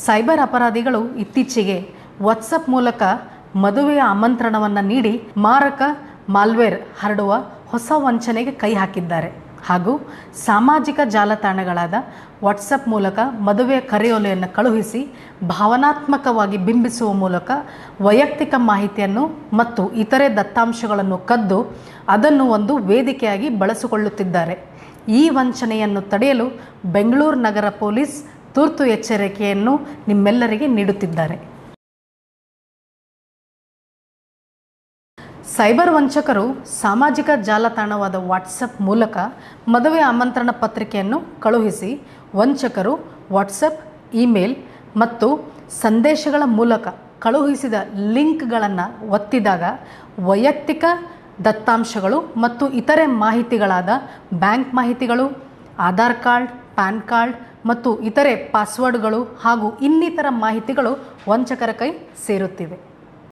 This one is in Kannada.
ಸೈಬರ್ ಅಪರಾಧಿಗಳು ಇತ್ತೀಚೆಗೆ ವಾಟ್ಸಪ್ ಮೂಲಕ ಮದುವೆಯ ಆಮಂತ್ರಣವನ್ನು ನೀಡಿ ಮಾರಕ ಮಾಲ್ವೇರ್ ಹರಡುವ ಹೊಸ ವಂಚನೆಗೆ ಕೈ ಹಾಕಿದ್ದಾರೆ ಹಾಗೂ ಸಾಮಾಜಿಕ ಜಾಲತಾಣಗಳಾದ ವಾಟ್ಸಪ್ ಮೂಲಕ ಮದುವೆಯ ಕರೆಯೋಲೆಯನ್ನು ಕಳುಹಿಸಿ ಭಾವನಾತ್ಮಕವಾಗಿ ಬಿಂಬಿಸುವ ಮೂಲಕ ವೈಯಕ್ತಿಕ ಮಾಹಿತಿಯನ್ನು ಮತ್ತು ಇತರೆ ದತ್ತಾಂಶಗಳನ್ನು ಕದ್ದು ಅದನ್ನು ಒಂದು ವೇದಿಕೆಯಾಗಿ ಬಳಸಿಕೊಳ್ಳುತ್ತಿದ್ದಾರೆ. ಈ ವಂಚನೆಯನ್ನು ತಡೆಯಲು ಬೆಂಗಳೂರು ನಗರ ಪೊಲೀಸ್ ತುರ್ತು ಎಚ್ಚರಿಕೆಯನ್ನು ನಿಮ್ಮೆಲ್ಲರಿಗೆ ನೀಡುತ್ತಿದ್ದಾರೆ. ಸೈಬರ್ ವಂಚಕರು ಸಾಮಾಜಿಕ ಜಾಲತಾಣವಾದ ವಾಟ್ಸಪ್ ಮೂಲಕ ಮದುವೆ ಆಮಂತ್ರಣ ಪತ್ರಿಕೆಯನ್ನು ಕಳುಹಿಸಿ ವಂಚಕರು ವಾಟ್ಸಪ್, ಇಮೇಲ್ ಮತ್ತು ಸಂದೇಶಗಳ ಮೂಲಕ ಕಳುಹಿಸಿದ ಲಿಂಕ್ಗಳನ್ನು ಒತ್ತಿದಾಗ ವೈಯಕ್ತಿಕ ದತ್ತಾಂಶಗಳು ಮತ್ತು ಇತರೆ ಮಾಹಿತಿಗಳಾದ ಬ್ಯಾಂಕ್ ಮಾಹಿತಿಗಳು, ಆಧಾರ್ ಕಾರ್ಡ್, ಪ್ಯಾನ್ ಕಾರ್ಡ್ ಮತ್ತು ಇತರೆ ಪಾಸ್ವರ್ಡ್ಗಳು ಹಾಗೂ ಇನ್ನಿತರ ಮಾಹಿತಿಗಳು ವಂಚಕರ ಕೈ ಸೇರುತ್ತಿವೆ.